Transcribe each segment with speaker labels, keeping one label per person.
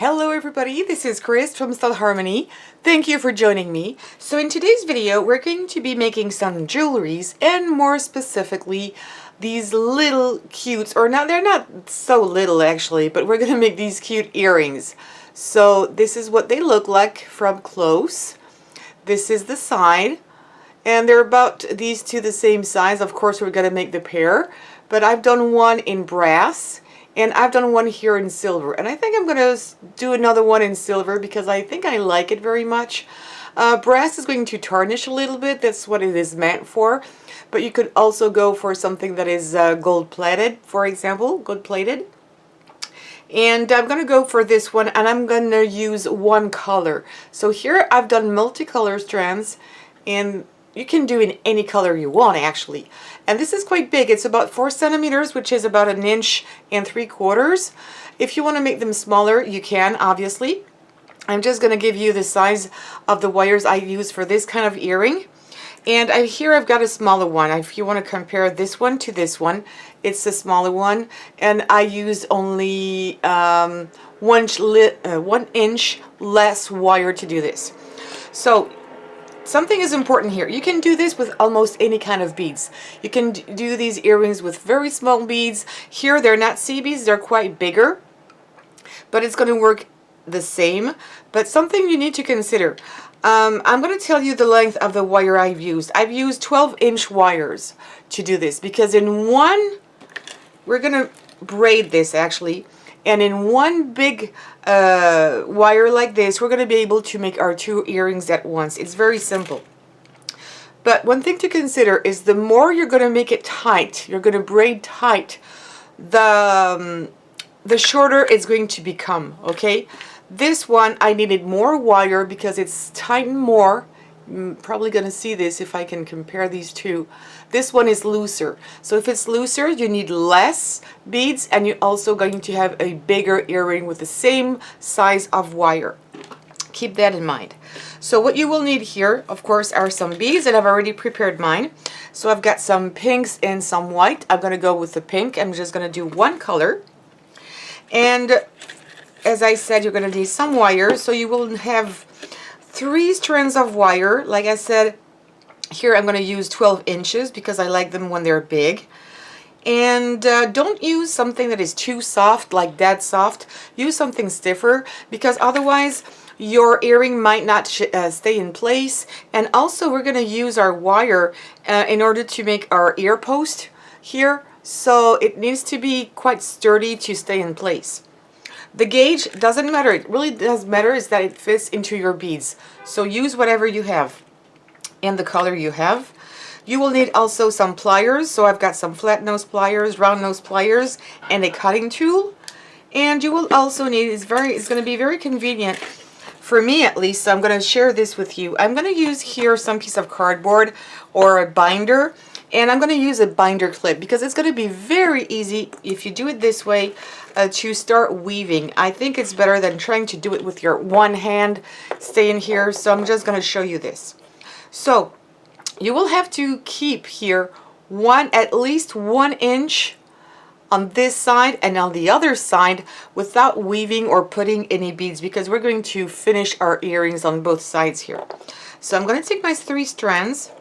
Speaker 1: Hello everybody, this is Chris from Stylharmony. Thank you for joining me. So in today's video we're going to be making some jewelries, and more specifically these little cutes, or not, they're not so little actually, but we're going to make these cute earrings. So this is what they look like from close. This is the side, and they're about these two the same size. Of course we're going to make the pair, but I've done one in brass and I've done one here in silver, and I think I'm going to do another one in silver because I think I like it very much. Brass is going to tarnish a little bit, that's what it is meant for, but you could also go for something that is gold plated, for example, gold plated. And I'm going to go for this one, and I'm going to use one color. So here I've done multicolor strands, and you can do in any color you want actually. And this is quite big. It's about 4 centimeters, which is about 1 3/4 inches. If you want to make them smaller, you can, obviously. I'm just going to give you the size of the wires I use for this kind of earring. And here I've got a smaller one. If you want to compare this one to this one, it's the smaller one. And I use only 1 inch less wire to do this. So something is important here. You can do this with almost any kind of beads. You can do these earrings with very small beads. Here they're not C beads, they're quite bigger, but it's going to work the same. But something you need to consider. I'm going to tell you the length of the wire I've used. I've used 12-inch wires to do this because in one, we're going to braid this actually, and in one big wire like this, we're going to be able to make our 2 earrings at once. It's very simple. But one thing to consider is the more you're going to make it tight, you're going to braid tight, the shorter it's going to become, okay? This one, I needed more wire because it's tightened more. I'm probably going to see this if I can compare these two. This one is looser. So if it's looser, you need less beads, and you're also going to have a bigger earring with the same size of wire. Keep that in mind. So what you will need here, of course, are some beads, and I've already prepared mine. So I've got some pinks and some white. I'm going to go with the pink. I'm just going to do one color. And as I said, you're going to need some wire. So you will have 3 strands of wire. Like I said, here I'm going to use 12 inches because I like them when they're big. And don't use something that is too soft, like that soft. Use something stiffer, because otherwise your earring might not stay in place. And also we're going to use our wire in order to make our ear post here. So it needs to be quite sturdy to stay in place. The gauge doesn't matter. It really does matter is that it fits into your beads. So use whatever you have and the color you have. You will need also some pliers. So I've got some flat nose pliers, round nose pliers, and a cutting tool. And you will also need, it's going to be very convenient for me at least. So I'm going to share this with you. I'm going to use here some piece of cardboard or a binder. And I'm going to use a binder clip because it's going to be very easy if you do it this way to start weaving. I think it's better than trying to do it with your one hand staying here. So I'm just going to show you this. So you will have to keep here at least 1 inch on this side and on the other side without weaving or putting any beads, because we're going to finish our earrings on both sides here. So I'm going to take my 3 strands.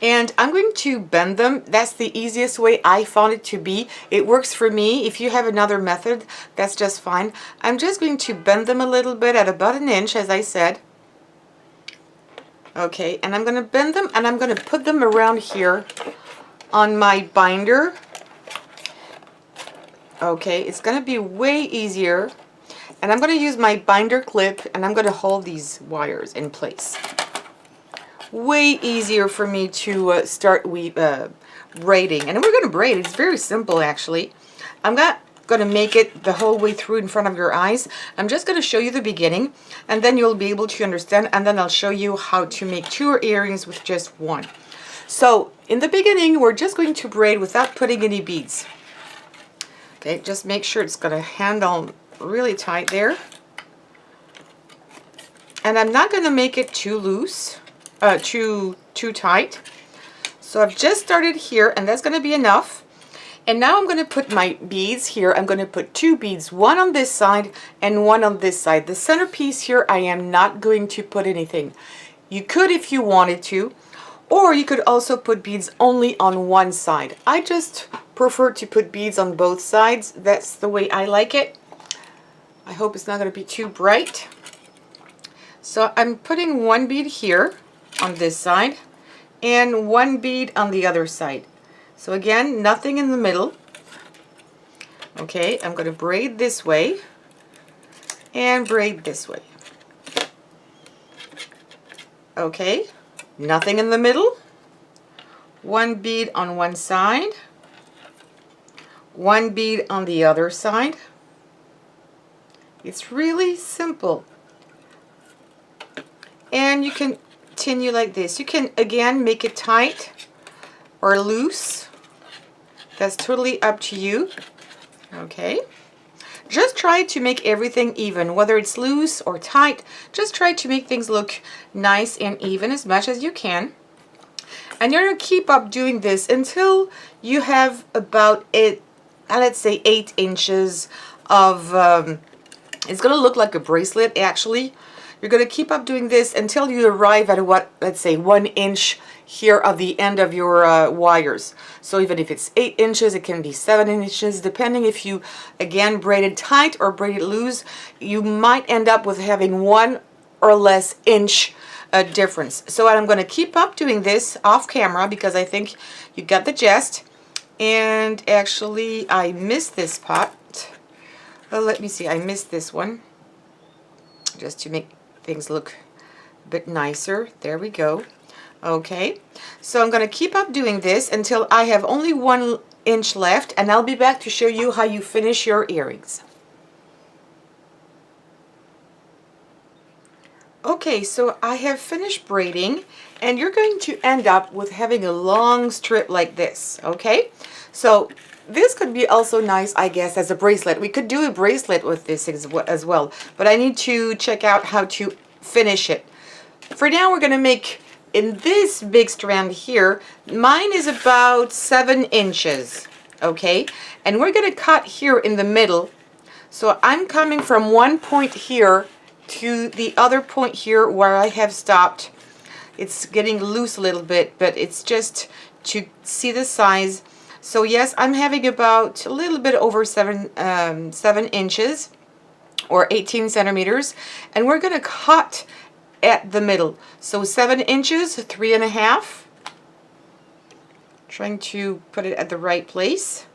Speaker 1: And I'm going to bend them. That's the easiest way I found it to be. It works for me. If you have another method, that's just fine. I'm just going to bend them a little bit at about 1 inch, as I said. Okay, and I'm going to bend them, and I'm going to put them around here on my binder. Okay, it's going to be way easier. And I'm going to use my binder clip, and I'm going to hold these wires in place. Way easier for me to start braiding. And we're going to braid. It's very simple actually. I'm not going to make it the whole way through in front of your eyes. I'm just going to show you the beginning, and then you'll be able to understand, and then I'll show you how to make 2 earrings with just one. So in the beginning we're just going to braid without putting any beads. Okay, just make sure it's going to handle really tight there. And I'm not going to make it too loose. Too tight. So I've just started here, and that's going to be enough. And now I'm going to put my beads here. I'm going to put 2 beads, one on this side and one on this side. The centerpiece here, I am not going to put anything. You could if you wanted to, or you could also put beads only on one side. I just prefer to put beads on both sides. That's the way I like it. I hope it's not going to be too bright. So I'm putting 1 bead here on this side and 1 bead on the other side. So again, nothing in the middle. Okay, I'm going to braid this way and braid this way. Okay, nothing in the middle. 1 bead on one side, 1 bead on the other side. It's really simple. And you can continue like this. You can again make it tight or loose. That's totally up to you. Okay. Just try to make everything even, whether it's loose or tight. Just try to make things look nice and even as much as you can. And you're going to keep up doing this until you have about let's say 8 inches of, it's going to look like a bracelet actually. You're going to keep up doing this until you arrive at what, let's say 1 inch here of the end of your wires. So even if it's 8 inches, it can be 7 inches, depending if you, again, braided tight or braided loose, you might end up with having 1 or less inch difference. So I'm going to keep up doing this off camera because I think you got the gist. And actually, I missed this part. Well, let me see, I missed this one, just to make things look a bit nicer. There we go. Okay, so I'm going to keep up doing this until I have only 1 inch left, and I'll be back to show you how you finish your earrings. Okay, so I have finished braiding, and you're going to end up with having a long strip like this. Okay, so this could be also nice, I guess, as a bracelet. We could do a bracelet with this as well, but I need to check out how to finish it. For now, we're going to make, in this big strand here, mine is about 7 inches, okay? And we're going to cut here in the middle. So I'm coming from one point here to the other point here where I have stopped. It's getting loose a little bit, but it's just to see the size. So yes, I'm having about a little bit over 7 inches or 18 centimeters, and we're going to cut at the middle. So 7 inches, 3.5. Trying to put it at the right place.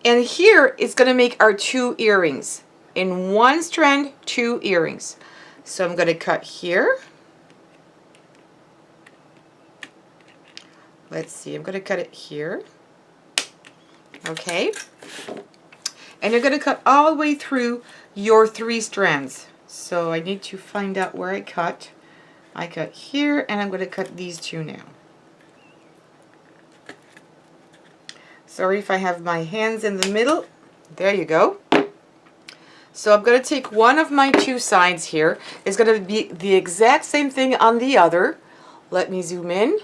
Speaker 1: And here it's going to make our 2 earrings. In one strand, 2 earrings. So I'm going to cut here. Let's see, I'm going to cut it here. Okay, and you're going to cut all the way through your 3 strands. So I need to find out where I cut. I cut here, and I'm going to cut these 2 now. Sorry if I have my hands in the middle. There you go. So I'm going to take one of my 2 sides here. It's going to be the exact same thing on the other. Let me zoom in.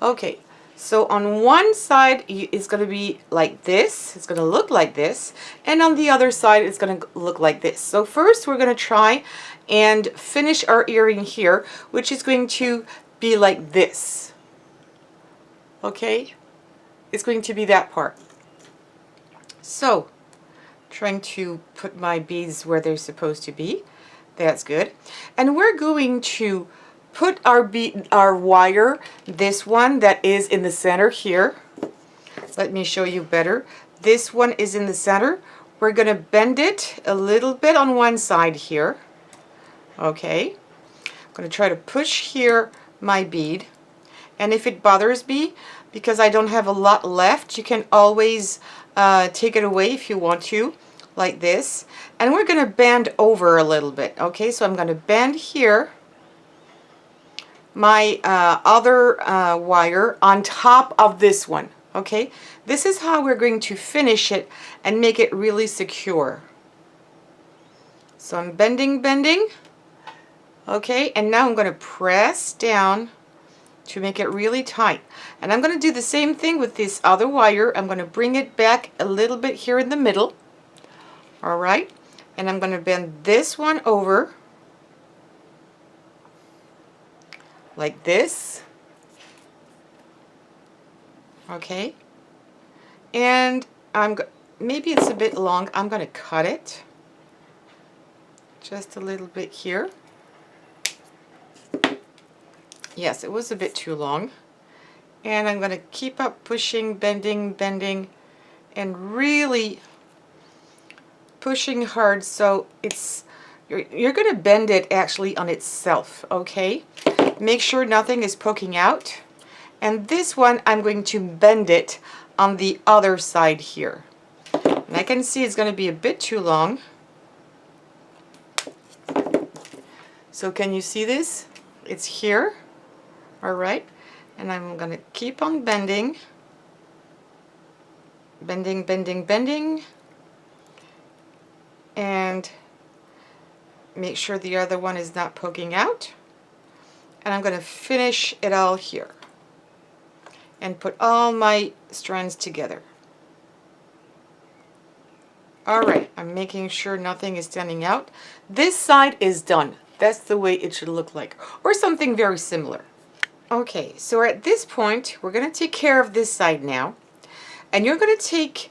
Speaker 1: Okay. So on one side, it's going to be like this. It's going to look like this. And on the other side, it's going to look like this. So first, we're going to try and finish our earring here, which is going to be like this. Okay? It's going to be that part. So, trying to put my beads where they're supposed to be. That's good. And we're going to put our wire, this one that is in the center here. Let me show you better. This one is in the center. We're going to bend it a little bit on one side here. Okay. I'm going to try to push here my bead. And if it bothers me, because I don't have a lot left, you can always take it away if you want to, like this. And we're going to bend over a little bit. Okay, so I'm going to bend here my other wire on top of this one. Okay, this is how we're going to finish it and make it really secure. So I'm bending. Okay, and now I'm going to press down to make it really tight. And I'm going to do the same thing with this other wire. I'm going to bring it back a little bit here in the middle. All right, and I'm going to bend this one over like this. Okay, and maybe it's a bit long. I'm going to cut it just a little bit here. Yes, it was a bit too long. And I'm going to keep up pushing, bending, bending, and really pushing hard, so you're going to bend it actually on itself, okay? Make sure nothing is poking out. And this one, I'm going to bend it on the other side here. And I can see it's going to be a bit too long. So can you see this? It's here. All right. And I'm going to keep on bending. Bending, bending, bending. And make sure the other one is not poking out. And I'm going to finish it all here and put all my strands together. Alright, I'm making sure nothing is standing out. This side is done. That's the way it should look like, or something very similar. Okay, so at this point we're going to take care of this side now, and you're going to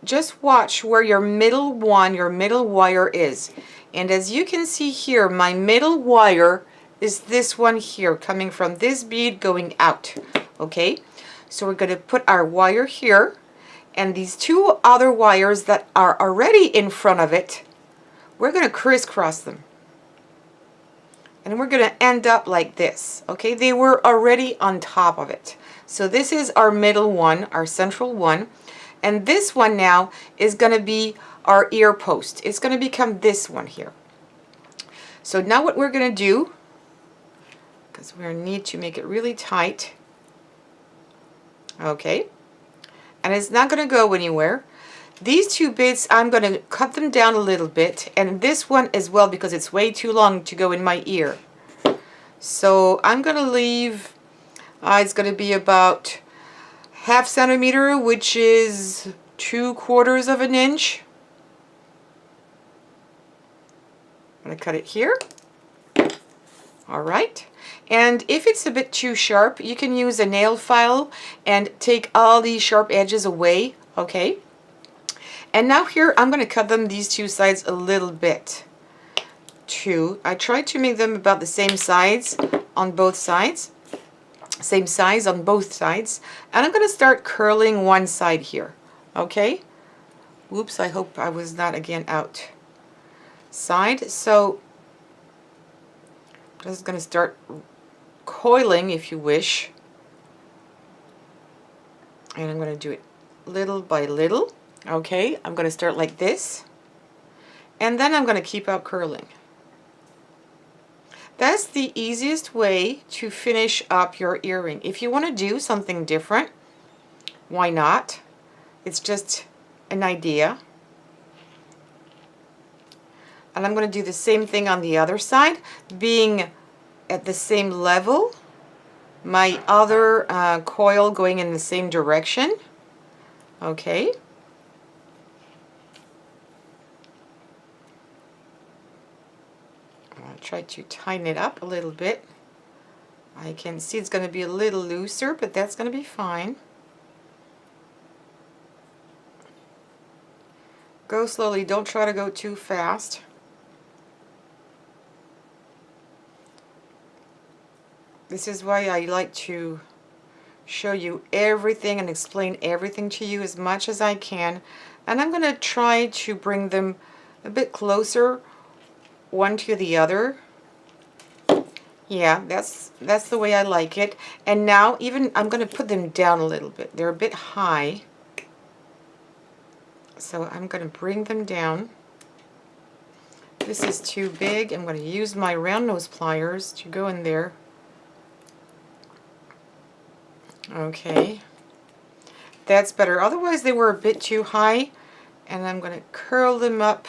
Speaker 1: just watch where your middle wire is. And as you can see here, my middle wire is this one here, coming from this bead going out. Okay, so we're going to put our wire here, and these two other wires that are already in front of it, we're going to crisscross them. And we're going to end up like this. Okay, they were already on top of it. So this is our middle one, our central one. And this one now is going to be our ear post. It's going to become this one here. So now what we're going to do, because we're going to need to make it really tight. Okay. And it's not going to go anywhere. These two bits, I'm going to cut them down a little bit. And this one as well, because it's way too long to go in my ear. So I'm going to leave, it's going to be about ½ centimeter, which is 2/4 of an inch. I'm going to cut it here. All right. And if it's a bit too sharp, you can use a nail file and take all these sharp edges away. Okay. And now here, I'm going to cut them these two sides a little bit too. I tried to make them about the same size on both sides. Same size on both sides. And I'm going to start curling one side here. Okay. Whoops, I hope I was not again outside. So I'm just going to start coiling, if you wish. And I'm going to do it little by little. Okay, I'm going to start like this, and then I'm going to keep out curling. That's the easiest way to finish up your earring. If you want to do something different, why not? It's just an idea. And I'm going to do the same thing on the other side, being at the same level, my other coil going in the same direction. Okay. Try to tighten it up a little bit. I can see it's going to be a little looser, but that's going to be fine. Go slowly, don't try to go too fast. This is why I like to show you everything and explain everything to you as much as I can. And I'm going to try to bring them a bit closer one to the other. Yeah, that's the way I like it. And now even I'm going to put them down a little bit. They're a bit high. So I'm going to bring them down. This is too big. I'm going to use my round nose pliers to go in there. Okay. That's better. Otherwise they were a bit too high. And I'm going to curl them up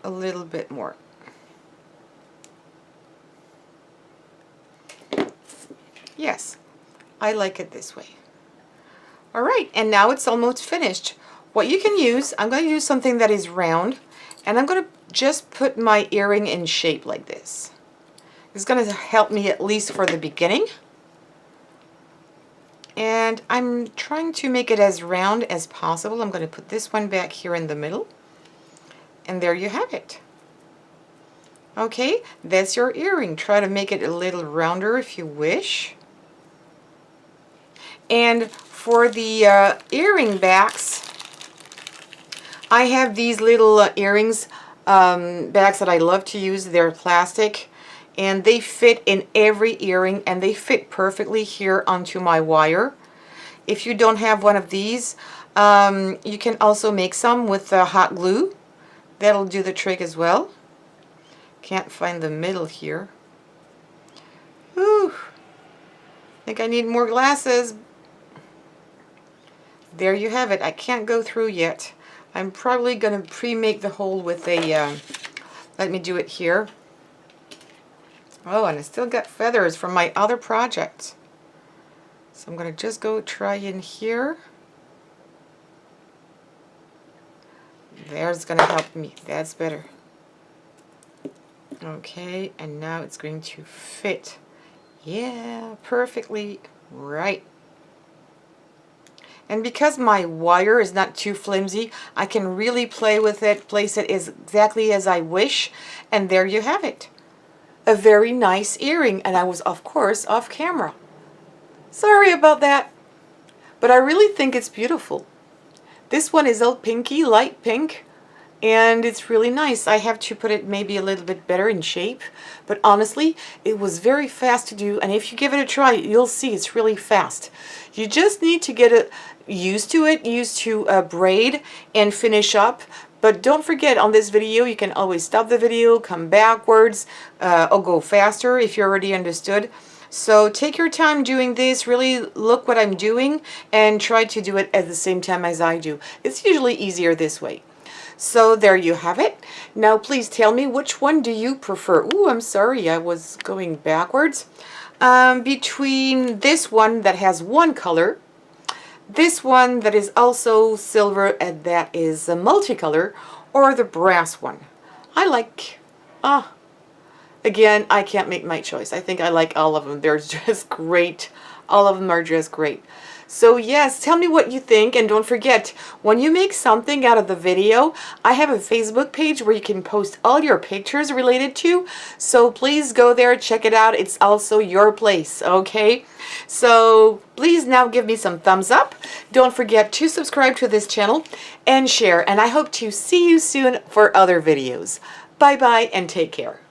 Speaker 1: a little bit more. Yes, I like it this way. All right, and now it's almost finished. What you can use, I'm going to use something that is round, and I'm going to just put my earring in shape like this. It's going to help me at least for the beginning. And I'm trying to make it as round as possible. I'm going to put this one back here in the middle. And there you have it. Okay, that's your earring. Try to make it a little rounder if you wish. And for the earring backs, I have these little earrings backs that I love to use. They're plastic and they fit in every earring and they fit perfectly here onto my wire. If you don't have one of these, you can also make some with hot glue. That'll do the trick as well. Can't find the middle here. Ooh, I think I need more glasses. There you have it. I can't go through yet. I'm probably going to pre-make the hole with a, let me do it here. Oh, and I still got feathers from my other project. So I'm going to just go try in here. There's going to help me. That's better. Okay, and now it's going to fit. Yeah, perfectly right. And because my wire is not too flimsy, I can really play with it, place it exactly as I wish, and there you have it. A very nice earring, and I was, of course, off camera. Sorry about that, but I really think it's beautiful. This one is a pinky, light pink, and it's really nice. I have to put it maybe a little bit better in shape, but honestly, it was very fast to do, and if you give it a try, you'll see it's really fast. You just need to get it used to it, used to braid and finish up. But don't forget, on this video, you can always stop the video, come backwards, or go faster if you already understood. So take your time doing this, really look what I'm doing, and try to do it at the same time as I do. It's usually easier this way. So there you have it. Now please tell me, which one do you prefer? Ooh, I'm sorry, I was going backwards. Between this one that has one color, this one that is also silver and that is a multicolor, or the brass one. I like, again, I can't make my choice. I think I like all of them. They're just great. All of them are just great. So yes, tell me what you think, and don't forget, when you make something out of the video, I have a Facebook page where you can post all your pictures related to, so please go there, check it out. It's also your place, okay? So please now give me some thumbs up. Don't forget to subscribe to this channel and share, and I hope to see you soon for other videos. Bye bye and take care.